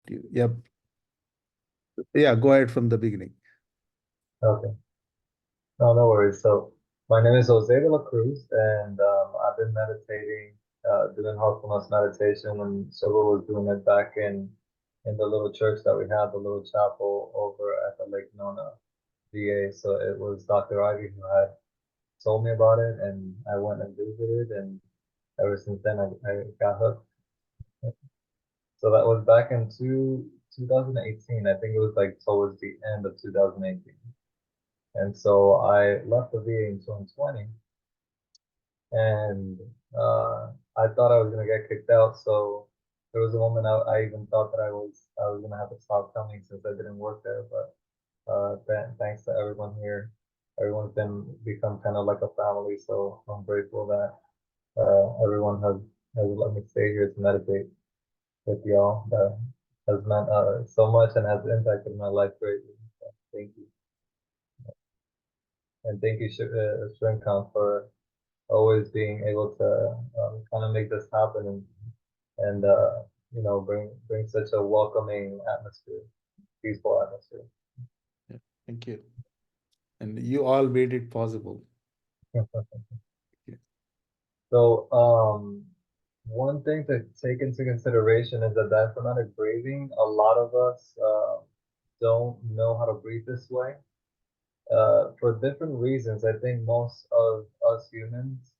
Yep. Yeah, go ahead from the beginning. Okay. No, no worries. So my name is Jose de la Cruz, and I've been meditating, doing heartfulness meditation when Silva was doing it back in the little church that we had, the little chapel over at the Lake Nona, VA. So it was Dr. Ivy who had told me about it, and I went and visited, and ever since then I got hooked. So that was back in 2018. I think it was like towards the end of 2018. And so I left the VA in 2020, and I thought I was gonna get kicked out. So there was a moment I even thought that I was gonna have to stop coming since I didn't work there. But thanks to everyone here, everyone's become kind of like a family. So I'm grateful that everyone has let me stay here to meditate with y'all. That has meant so much and has impacted my life greatly. So thank you, and thank you, Shrinkon, for always being able to kind of make this happen and bring such a welcoming atmosphere, peaceful atmosphere. Yeah, thank you. And you all made it possible. Yeah. So one thing to take into consideration is that diaphragmatic breathing. A lot of us don't know how to breathe this way for different reasons. I think most of us humans,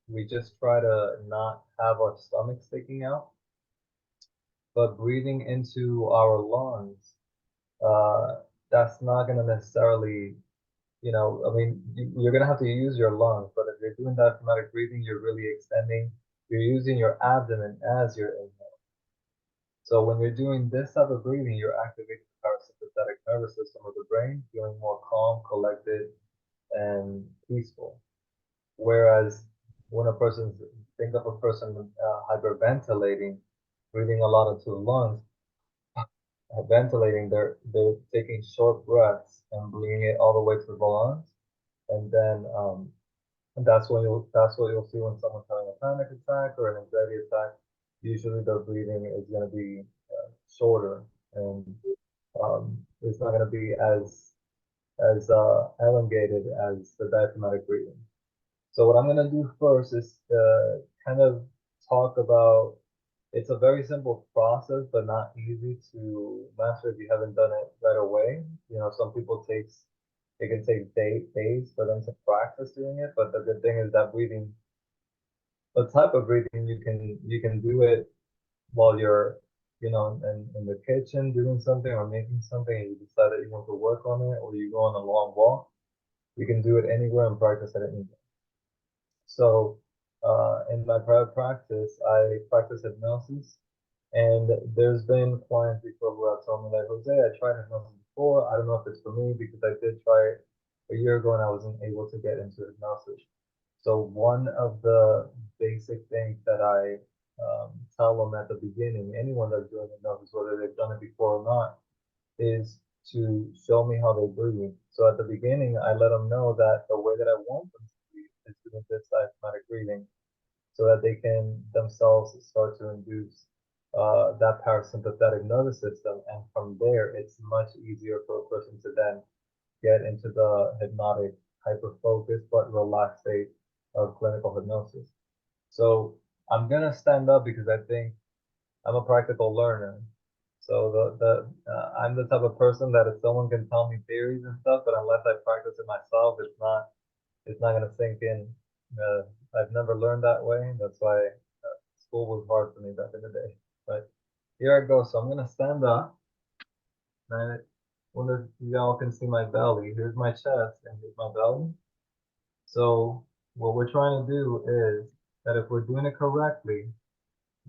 we just try to not have our stomach sticking out, but breathing into our lungs, uh, that's not going to necessarily, I mean, you're going to have to use your lungs, but if you're doing diaphragmatic breathing, you're really extending, you're using your abdomen as your inhale. So when you're doing this type of breathing, you're activating the parasympathetic nervous system of the brain, feeling more calm, collected, and peaceful. Whereas when a person, think of a person hyperventilating, breathing a lot into the lungs, ventilating, they're taking short breaths and bringing it all the way to the lungs, and then that's what you'll see when someone's having a panic attack or an anxiety attack. Usually their breathing is going to be shorter, and it's not going to be as elongated as the diaphragmatic breathing. So what I'm going to do first is kind of talk about, it's a very simple process, but not easy to master if you haven't done it right away. Some people it can take days for them to practice doing it. But the good thing is that breathing, the type of breathing, you can do it while you're, in the kitchen doing something or making something, and you decide that you want to work on it, or you go on a long walk. You can do it anywhere and practice it anywhere. So, in my private practice, I practice hypnosis, and there's been clients before who have told me like, Jose, I tried hypnosis before. I don't know if it's for me because I did try it a year ago and I wasn't able to get into hypnosis. So one of the basic things that I tell them at the beginning, anyone that's doing hypnosis, whether they've done it before or not, is to show me how they breathe. So at the beginning, I let them know that the way that I want them to breathe is doing this diaphragmatic breathing, so that they can themselves start to induce that parasympathetic nervous system. And from there, it's much easier for a person to then get into the hypnotic, hyper-focused, but relaxed state of clinical hypnosis. So I'm going to stand up because I think I'm a practical learner. So I'm the type of person that if someone can tell me theories and stuff, but unless I practice it myself, it's not gonna sink in. Uh, I've never learned that way. That's why school was hard for me back in the day. But here I go. So I'm gonna stand up, and I wonder if y'all can see my belly. Here's my chest, and here's my belly. So what we're trying to do is that if we're doing it correctly,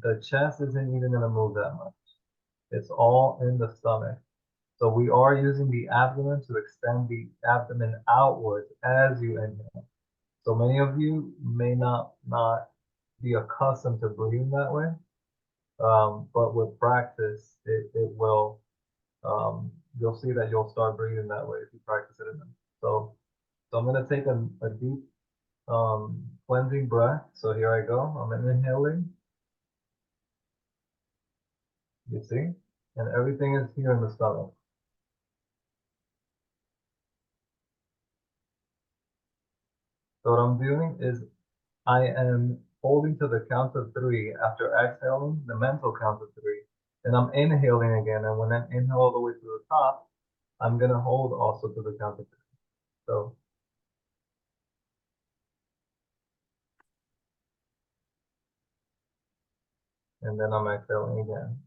the chest isn't even gonna move that much. It's all in the stomach. So we are using the abdomen to extend the abdomen outwards as you inhale. So many of you may not be accustomed to breathing that way, but with practice, it will. You'll see that you'll start breathing that way if you practice it enough. So I'm gonna take a deep cleansing breath. So here I go. I'm inhaling. You see? and everything is here in the stomach. So what I'm doing is I am holding to the count of three after exhaling, the mental count of three. And I'm inhaling again. And when I inhale all the way to the top, I'm going to hold also to the count of three. So, and then I'm exhaling again.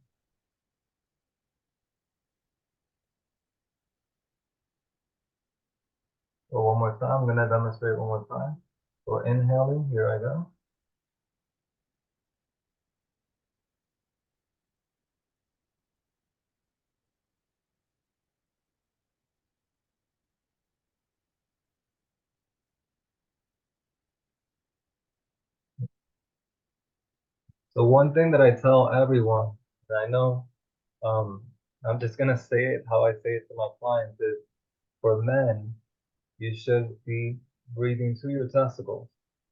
So one more time, I'm going to demonstrate one more time. So inhaling, here I go. So one thing that I tell everyone, and I know um, I'm just going to say it how I say it to my clients is for men, you should be breathing to your testicles,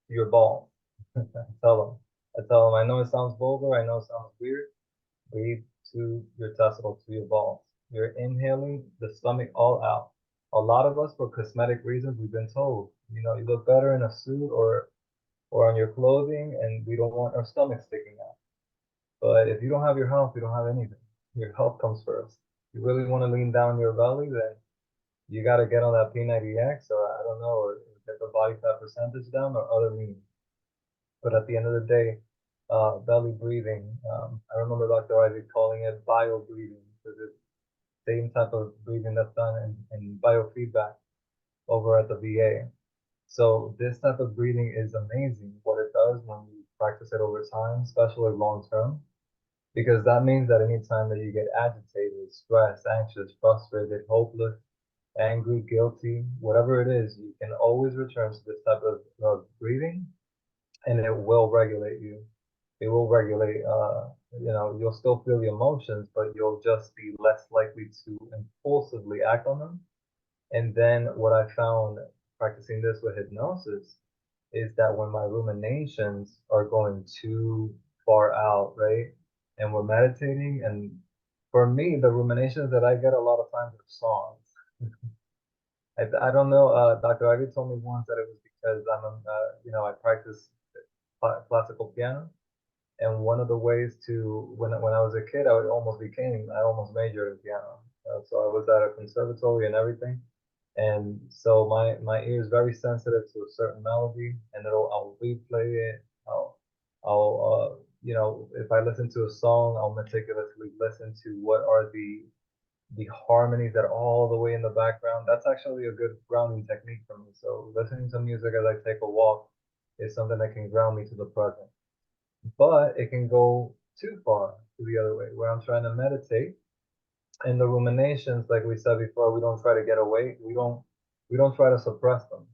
to your balls. I tell them. I tell them, I know it sounds vulgar, I know it sounds weird. Breathe to your testicles, to your balls. You're inhaling the stomach all out. A lot of us, for cosmetic reasons, we've been told, you know, you look better in a suit or on your clothing, and we don't want our stomach sticking out. But if you don't have your health, you don't have anything. Your health comes first. If you really want to lean down your belly, then you got to get on that P90X, or I don't know, or get the body fat percentage down, or other means. But at the end of the day, belly breathing, I remember Dr. Isaac calling it bio breathing because it's the same type of breathing that's done in biofeedback over at the VA. So this type of breathing is amazing. What it does when you practice it over time, especially long term, because that means that anytime that you get agitated, stressed, anxious, frustrated, hopeless, angry, guilty, whatever it is, you can always return to this type of breathing, and it will regulate you. It will regulate, you'll still feel the emotions, but you'll just be less likely to impulsively act on them. And then what I found practicing this with hypnosis is that when my ruminations are going too far out, right? And we're meditating, and for me, the ruminations that I get a lot of times are songs. I don't know. Dr. Ivy told me once that it was because I practice classical piano, and one of the ways to when I was a kid, I almost majored in piano. So I was at a conservatory and everything, and so my ear is very sensitive to a certain melody, and I'll replay it. If I listen to a song, I'll meticulously listen to what are the harmonies that are all the way in the background. That's actually a good grounding technique for me. So listening to music as I take a walk is something that can ground me to the present. But it can go too far to the other way, where I'm trying to meditate and the ruminations, like we said before, we don't try to get away. We don't try to suppress them.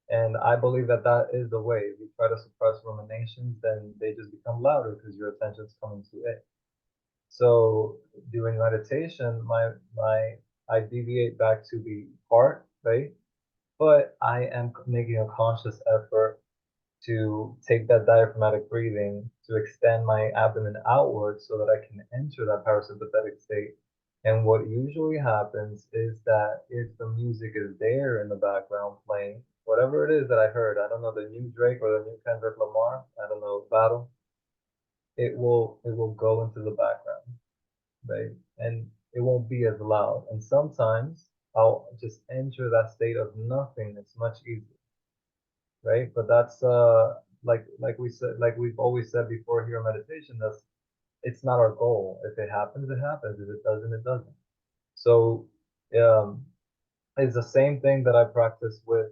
And I believe that that is the way. If you try to suppress ruminations, then they just become louder because your attention's coming to it. So during meditation, my I deviate back to the heart, right? But I am making a conscious effort to take that diaphragmatic breathing to extend my abdomen outward so that I can enter that parasympathetic state. And what usually happens is that if the music is there in the background playing, whatever it is that I heard, I don't know, the new Drake or the new Kendrick Lamar, I don't know, battle, it will go into the background, right? And it won't be as loud. And sometimes I'll just enter that state of nothingness much easier, right? But that's like we said, like we've always said before here in meditation, that's it's not our goal. If it happens, it happens. If it doesn't, it doesn't. So um, it's the same thing that I practice with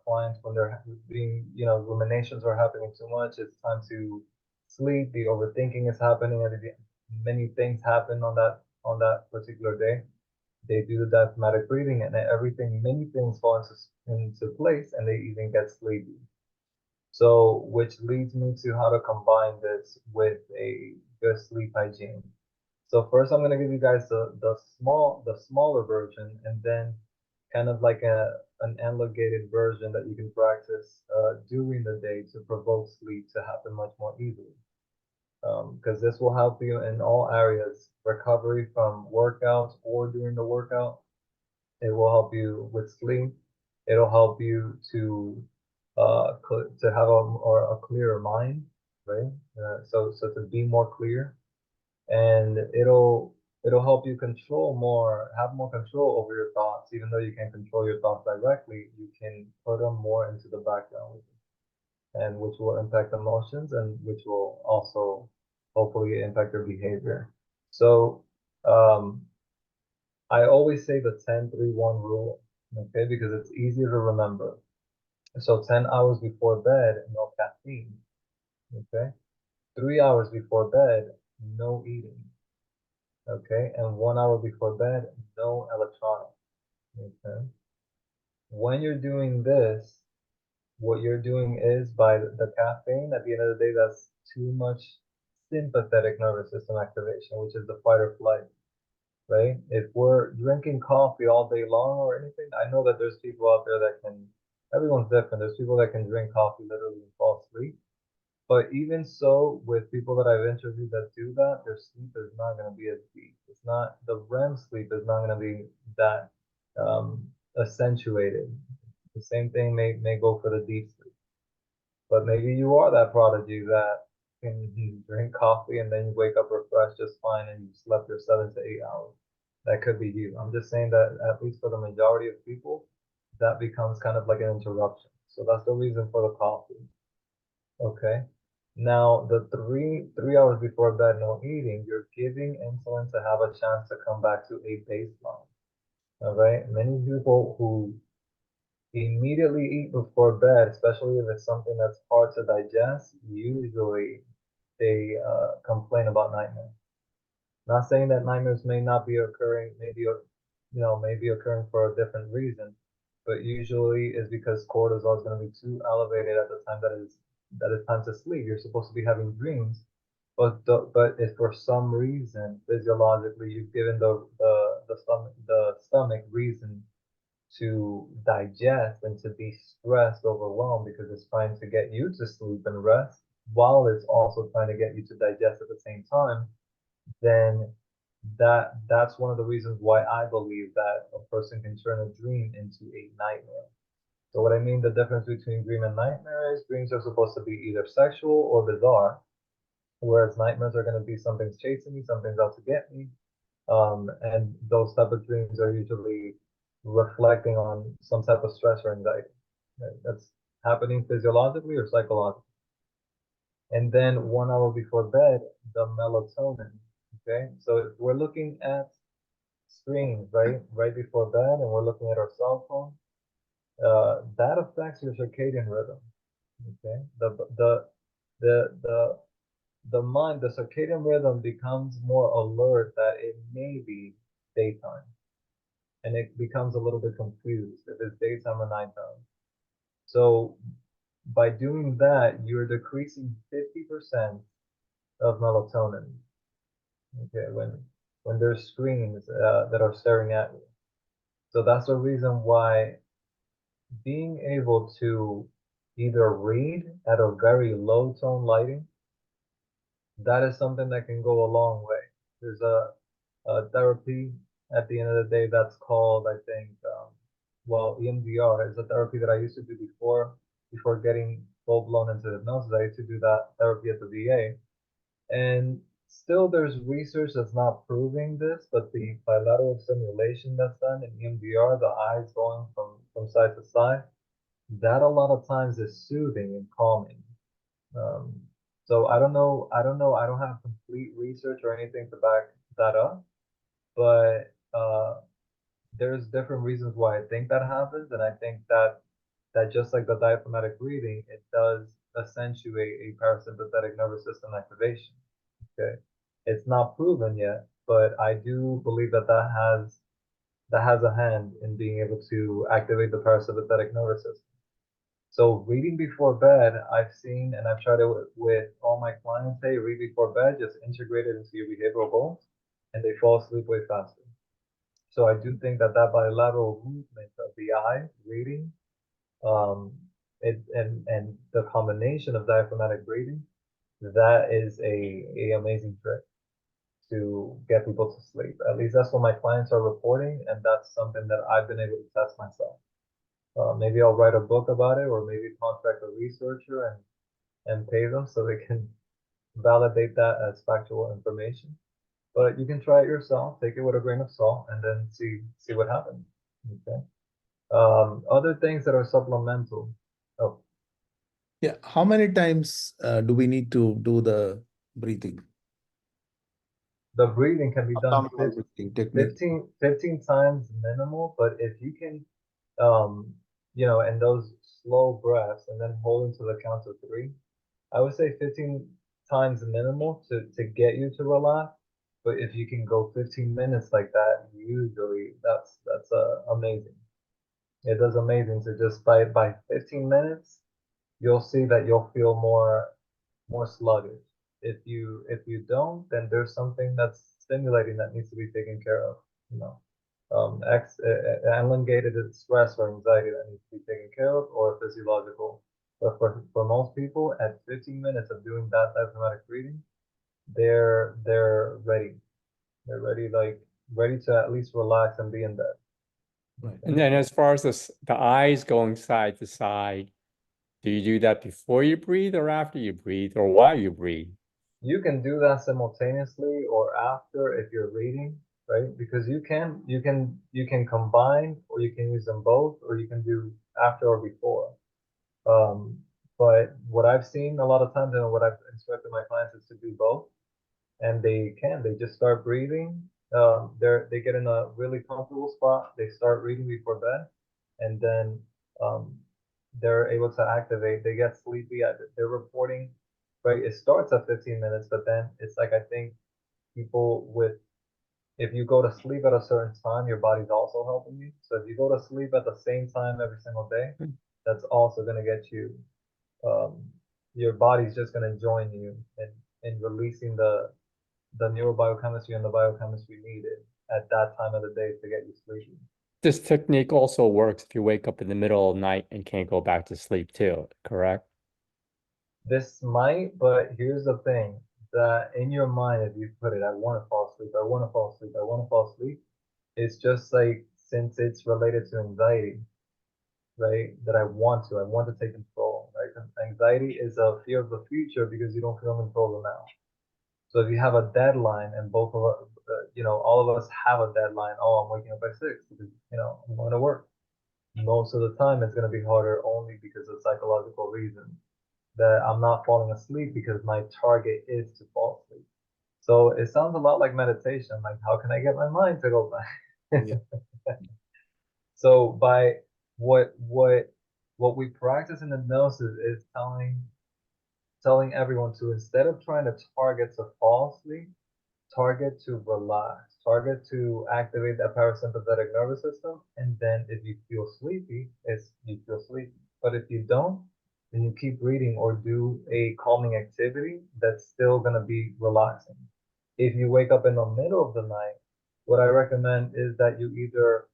clients when they're being, ruminations are happening too much. It's time to sleep. The overthinking is happening, and many things happen on that particular day. They do the diaphragmatic breathing, and many things fall into place, and they even get sleepy. So, which leads me to how to combine this with a good sleep hygiene. So first, I'm gonna give you guys the smaller version, and then kind of like an elongated version that you can practice during the day to provoke sleep to happen much more easily. Because this will help you in all areas recovery from workouts or during the workout. It will help you with sleep. It'll help you to have a clearer mind, right? So to be more clear, and it'll help you have more control over your thoughts. Even though you can't control your thoughts directly, you can put them more into the background, and which will impact emotions and which will also hopefully impact your behavior. So um, I always say the 10-3-1 rule, okay, because it's easier to remember. So 10 hours before bed, no caffeine, okay? 3 hours before bed, no eating, okay? And 1 hour before bed, no electronics, okay? When you're doing this, what you're doing is by the caffeine, at the end of the day, that's too much sympathetic nervous system activation, which is the fight or flight, right? If we're drinking coffee all day long or anything, I know that there's people out there that can, everyone's different. There's people that can drink coffee literally and fall asleep. But even so, with people that I've interviewed that do that, their sleep is not going to be as deep. It's not, the REM sleep is not going to be that accentuated. The same thing may go for the deep sleep. But maybe you are that prodigy that can drink coffee and then you wake up refreshed just fine and you slept your 7 to 8 hours. That could be you. I'm just saying that at least for the majority of people, that becomes kind of like an interruption. So that's the reason for the coffee. Okay. Now the three hours before bed, no eating, you're giving insulin to have a chance to come back to a baseline. All right. Many people who immediately eat before bed, especially if it's something that's hard to digest, usually they complain about nightmares. Not saying that nightmares may not be occurring, maybe occurring for a different reason, but usually is because cortisol is going to be too elevated at the time that it's time to sleep. You're supposed to be having dreams, but if for some reason physiologically you've given the stomach reason to digest and to be stressed, overwhelmed because it's trying to get you to sleep and rest while it's also trying to get you to digest at the same time, then that's one of the reasons why I believe that a person can turn a dream into a nightmare. So what I mean, the difference between dream and nightmare is dreams are supposed to be either sexual or bizarre, whereas nightmares are going to be something's chasing me, something's out to get me, and those type of dreams are usually reflecting on some type of stress or anxiety, right? That's happening physiologically or psychologically. And then 1 hour before bed, the melatonin. Okay, so if we're looking at screens, right before bed, and we're looking at our cell phone, that affects your circadian rhythm. Okay, the the mind, the circadian rhythm becomes more alert that it may be daytime, and it becomes a little bit confused if it's daytime or nighttime. So by doing that, you're decreasing 50% of melatonin. Okay, when there's screens that are staring at you. So that's the reason why being able to either read at a very low tone lighting, that is something that can go a long way. There's a therapy at the end of the day that's called, I think, EMDR is a therapy that I used to do before getting full blown into hypnosis. I used to do that therapy at the VA, and still there's research that's not proving this, but the bilateral stimulation that's done in EMDR, the eyes going from side to side, that a lot of times is soothing and calming. Um, so I don't have complete research or anything to back that up, but there's different reasons why I think that happens, and I think that just like the diaphragmatic breathing, it does accentuate a parasympathetic nervous system activation. Okay, it's not proven yet, but I do believe that has a hand in being able to activate the parasympathetic nervous system. So reading before bed, I've seen and I've tried it with all my clients. Hey, read before bed, just integrate it into your behavioral goals, and they fall asleep way faster. So I do think that bilateral movement of the eye reading, um, and the combination of diaphragmatic breathing, that is a amazing trick. to get people to sleep. At least that's what my clients are reporting, and that's something that I've been able to test myself. Maybe I'll write a book about it, or maybe contract a researcher and pay them so they can validate that as factual information. But you can try it yourself, take it with a grain of salt, and then see what happens. Okay. Other things that are supplemental. Oh, Yeah. How many times do we need to do the breathing? the breathing can be done Abdominal breathing technique. 15 times minimal, but if you can, and those slow breaths and then hold into the count of three, I would say 15 times minimal to get you to relax. But if you can go 15 minutes like that, usually that's amazing. It does amazing to just by 15 minutes, you'll see that you'll feel more sluggish. If you don't, then there's something that's stimulating that needs to be taken care of. You know, elongated stress or anxiety that needs to be taken care of, or physiological. But for most people, at 15 minutes of doing that diaphragmatic breathing, they're ready. They're ready, like ready to at least relax and be in bed. Right. And then as far as the eyes going side to side, do you do that before you breathe or after you breathe or while you breathe? You can do that simultaneously or after if you're reading, right? Because you can combine, or you can use them both, or you can do after or before. Um, but what I've seen a lot of times and what I've instructed my clients is to do both, and they just start breathing. They get in a really comfortable spot. They start reading before bed, and then um, they're able to activate. They get sleepy. They're reporting, right? It starts at 15 minutes, but then it's like I think people with if you go to sleep at a certain time, your body's also helping you. So if you go to sleep at the same time every single day, that's also going to get you. Um, your body's just going to join you in releasing the neurobiochemistry and the biochemistry needed at that time of the day to get you sleepy. This technique also works if you wake up in the middle of the night and can't go back to sleep too, correct? This might, but here's the thing that in your mind, if you put it, I want to fall asleep, I want to fall asleep, I want to fall asleep, it's just like since it's related to anxiety, right? That I want to take control, right? 'Cause anxiety is a fear of the future because you don't feel in control of the now. So if you have a deadline, and both of us, all of us have a deadline. Oh, I'm waking up by 6 because I'm going to work. Most of the time, it's going to be harder only because of psychological reasons that I'm not falling asleep because my target is to fall asleep. So it sounds a lot like meditation. Like, how can I get my mind to go back? Yeah. So by what we practice in hypnosis is telling everyone to, instead of trying to target to fall asleep, target to relax, target to activate that parasympathetic nervous system. And then if you feel sleepy, you feel sleepy. But if you don't, then you keep reading or do a calming activity that's still going to be relaxing. If you wake up in the middle of the night, what I recommend is that you either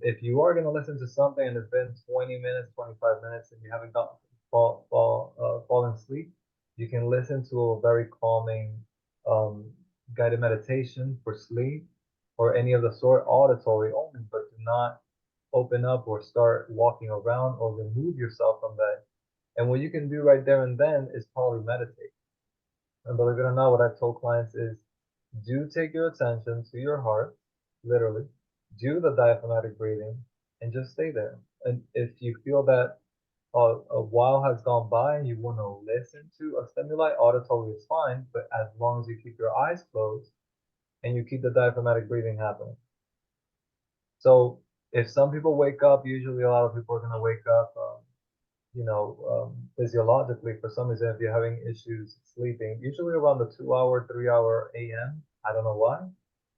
if you are going to listen to something and it's been 20 minutes, 25 minutes, and you haven't got fallen asleep, you can listen to a very calming um, guided meditation for sleep or any of the sort, auditory only, but do not open up or start walking around or remove yourself from that. And what you can do right there and then is probably meditate. And believe it or not, what I've told clients is do take your attention to your heart, literally, do the diaphragmatic breathing, and just stay there. And if you feel that a while has gone by and you want to listen to a stimuli, auditory is fine, but as long as you keep your eyes closed and you keep the diaphragmatic breathing happening. So if some people wake up, usually a lot of people are going to wake up physiologically, for some reason, if you're having issues sleeping, usually around the 2 hour, 3 hour AM. I don't know why.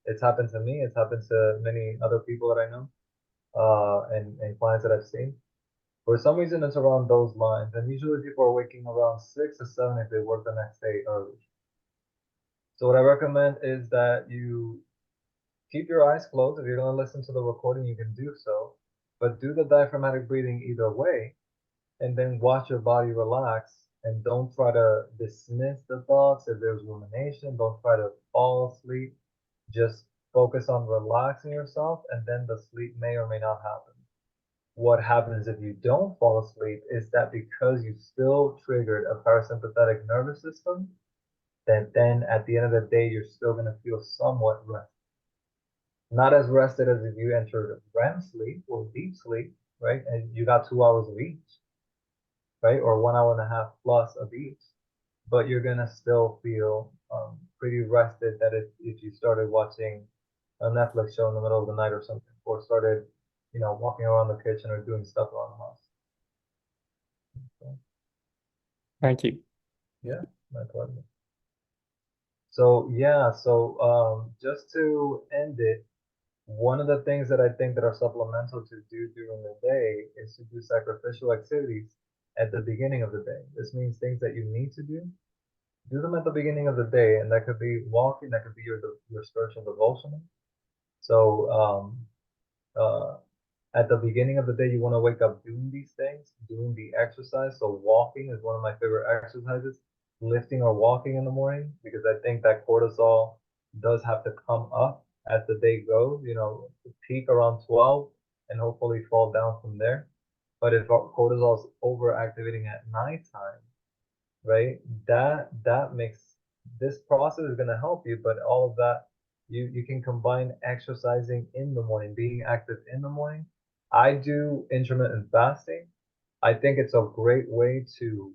It's happened to me. It's happened to many other people that I know, and clients that I've seen. For some reason, it's around those lines. And usually people are waking around 6 or 7 if they work the next day early. So what I recommend is that you keep your eyes closed. If you're going to listen to the recording, you can do so, but do the diaphragmatic breathing either way, and then watch your body relax And don't try to dismiss the thoughts. If there's rumination, don't try to fall asleep. Just focus on relaxing yourself, and then the sleep may or may not happen. What happens if you don't fall asleep is that because you still triggered a parasympathetic nervous system, then at the end of the day, you're still going to feel somewhat rested. Not as rested as if you entered REM sleep or deep sleep, right? And you got 2 hours of each, right? Or 1 hour and a half plus of each, but you're gonna still feel pretty rested that if you started watching a Netflix show in the middle of the night or something, or started, walking around the kitchen or doing stuff around the house. So, Thank you. yeah, my pleasure. So yeah, so just to end it, one of the things that I think that are supplemental to do during the day is to do sacrificial activities at the beginning of the day. This means things that you need to do them at the beginning of the day, and that could be walking, that could be your spiritual devotional. So uh, at the beginning of the day, you want to wake up doing these things, doing the exercise. So walking is one of my favorite exercises, lifting or walking in the morning, because I think that cortisol does have to come up as the day goes, peak around 12 and hopefully fall down from there. But if cortisol is overactivating at nighttime, right? That makes this process is going to help you, but all of that you can combine exercising in the morning, being active in the morning. I do intermittent fasting. I think it's a great way to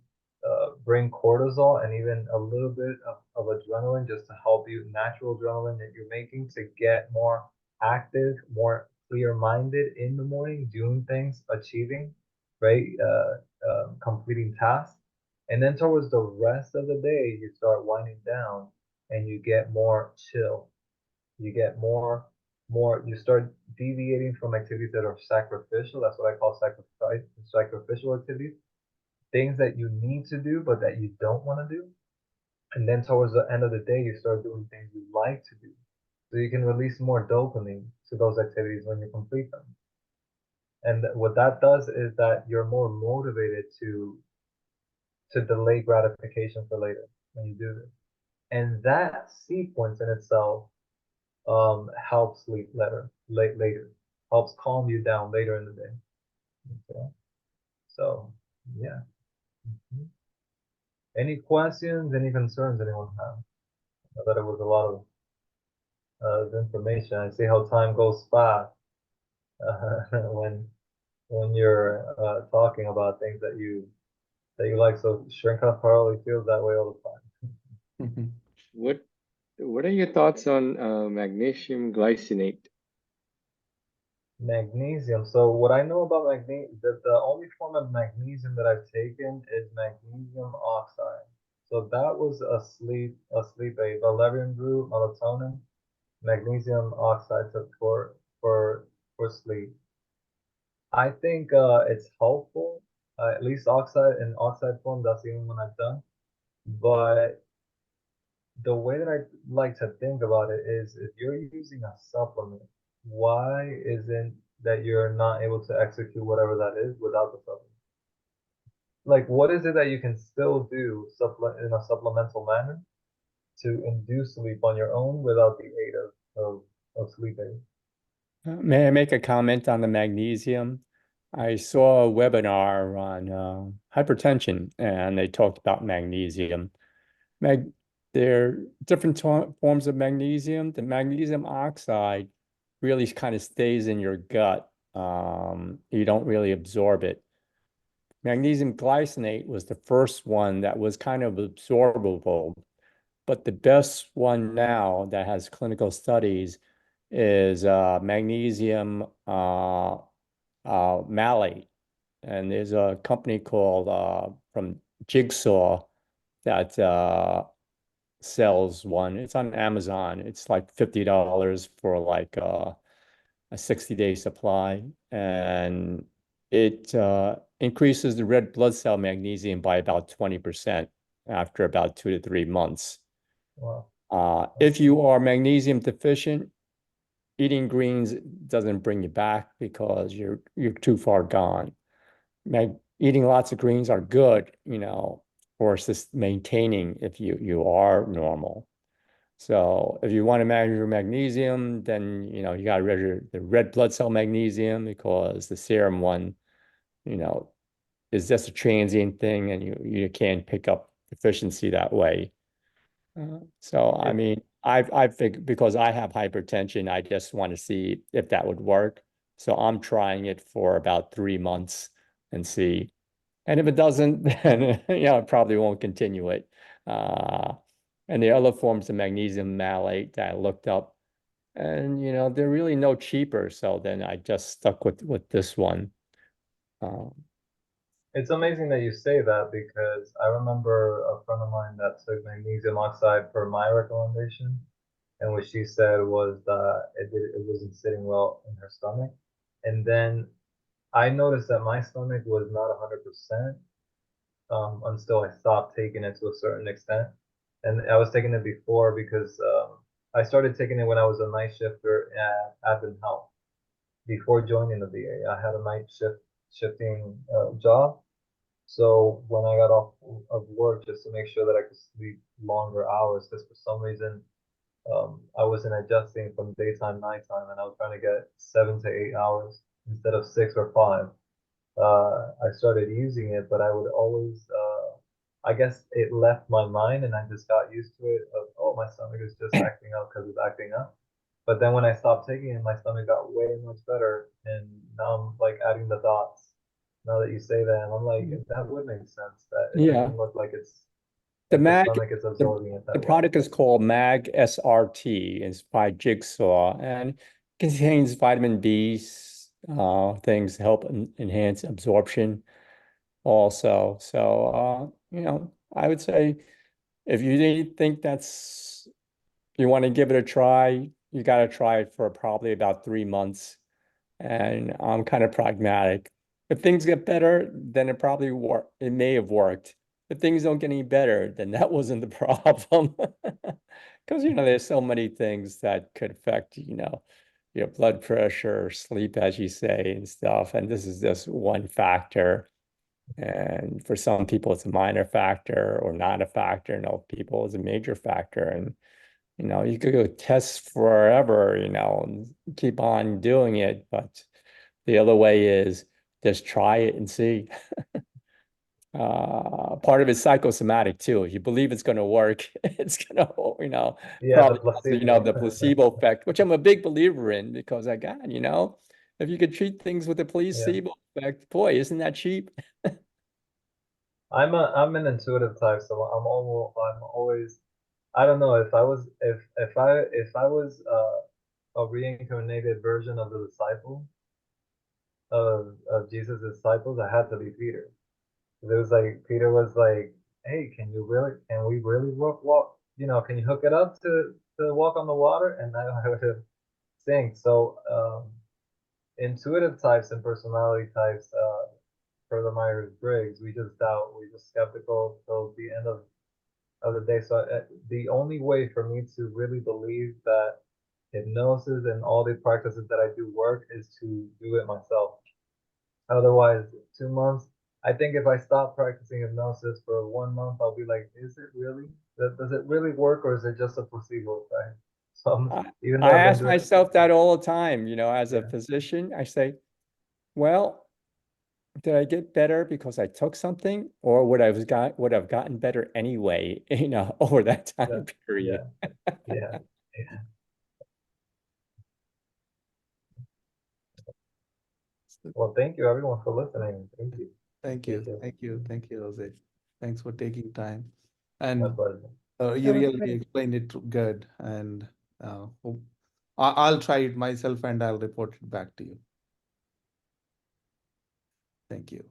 bring cortisol and even a little bit of adrenaline just to help you, natural adrenaline that you're making to get more active, more clear-minded in the morning, doing things, achieving, right? Completing tasks. And then towards the rest of the day, you start winding down and you get more chill. You get you start deviating from activities that are sacrificial. That's what I call sacrificial activities. Things that you need to do, but that you don't want to do. And then towards the end of the day, you start doing things you like to do. So you can release more dopamine to those activities when you complete them. And what that does is that you're more motivated to delay gratification for later when you do this. And that sequence in itself helps sleep later, helps calm you down later in the day. Okay. So yeah. Mhm. Any questions, any concerns anyone have? I thought it was a lot of information. I see how time goes fast when you're talking about things that you like. So Shrinka probably feels that way all the time. Mhm. What What are your thoughts on magnesium glycinate? Magnesium. So what I know about magnesium, the only form of magnesium that I've taken is magnesium oxide. So that was a sleep aid, valerian root, melatonin, magnesium oxide for sleep. I think it's helpful. At least oxide in oxide form, that's the only one I've done. But the way that I like to think about it is if you're using a supplement, why isn't that you're not able to execute whatever that is without the supplement? Like, what is it that you can still do in a supplemental manner to induce sleep on your own without the aid of sleep aid? May I make a comment on the magnesium? I saw a webinar on hypertension and they talked about magnesium. Mag there are different forms of magnesium. The magnesium oxide really kind of stays in your gut. You don't really absorb it. Magnesium glycinate was the first one that was kind of absorbable, but the best one now that has clinical studies is magnesium malate. And there's a company called from Jigsaw that sells one. It's on Amazon. It's like $50 for like a 60-day supply. And it increases the red blood cell magnesium by about 20% after about 2 to 3 months. Wow. If you are magnesium deficient, eating greens doesn't bring you back because you're too far gone. Eating lots of greens are good, for maintaining if you are normal. So if you want to measure magnesium, then you got to measure the red blood cell magnesium, because the serum one, you know, is just a transient thing, and you can pick up deficiency that way. So I It, mean, I think because I have hypertension, I just want to see if that would work. So I'm trying it for about 3 months and see. And if it doesn't, then I probably won't continue it. Uh, and the other forms of magnesium malate that I looked up, and they're really no cheaper. So then I just stuck with this one. Um, it's amazing that you say that because I remember a friend of mine that took magnesium oxide for my recommendation, and what she said was that it wasn't sitting well in her stomach. And then I noticed that my stomach was not 100% until I stopped taking it to a certain extent. And I was taking it before because I started taking it when I was a night shifter at Advent Health. Before joining the VA, I had a night shifting job. So when I got off of work, just to make sure that I could sleep longer hours, because for some reason I wasn't adjusting from daytime, nighttime, and I was trying to get 7 to 8 hours instead of 6 or 5. I started using it, but I would always, I guess it left my mind and I just got used to it of, oh, my stomach is just acting up because it's acting up. But then when I stopped taking it, my stomach got way much better. And now I'm like adding the dots. Now that you say that, and I'm like, that would make sense that it yeah, doesn't look like it's the like the Mag, stomach is the, absorbing it the that well. product is called Mag SRT. It's by Jigsaw and contains vitamin B things to help enhance absorption also. So, I would say if you think you want to give it a try, you got to try it for probably about 3 months. And I'm kind of pragmatic. If things get better, then it may have worked. If things don't get any better, then that wasn't the problem. Because, there's so many things that could affect, your blood pressure, sleep, as you say, and stuff. And this is just one factor. And for some people, it's a minor factor or not a factor. And other people, it's a major factor. And you could go test forever, and keep on doing it. But the other way is just try it and see. Part of it's psychosomatic too. If you believe it's going to work, it's going to, Yeah, the probably, placebo. the placebo effect, which I'm a big believer in because if you could treat things with the Yeah. placebo effect, boy, isn't that cheap? I'm an intuitive type, so I'm always I don't know if I was if I was a reincarnated version of the disciple of Jesus' disciples, I had to be Peter. It was like Peter was like, "Hey, can we really walk? Can you hook it up to walk on the water?" And I would have sink. So intuitive types and personality types, for the Myers-Briggs, we just doubt, we just skeptical till the end of the day. So the only way for me to really believe that hypnosis and all the practices that I do work is to do it myself. Otherwise, 2 months. I think if I stop practicing hypnosis for 1 month, I'll be like, is it really? Does it really work, or is it just a placebo effect? So I, even though I I've been ask doing it for myself that all the time, as a yeah, physician, I say, well, did I get better because I took something, or would have gotten better anyway, over that yeah, time period? yeah, yeah, yeah. Well, thank you everyone for listening. Thank you. Thank you. Appreciate it. Thank you. Thank you, Jose. Thanks for taking time. My And pleasure. you That was really great. explained it good. And hope I'll try it myself and I'll report it back to you. Thank you.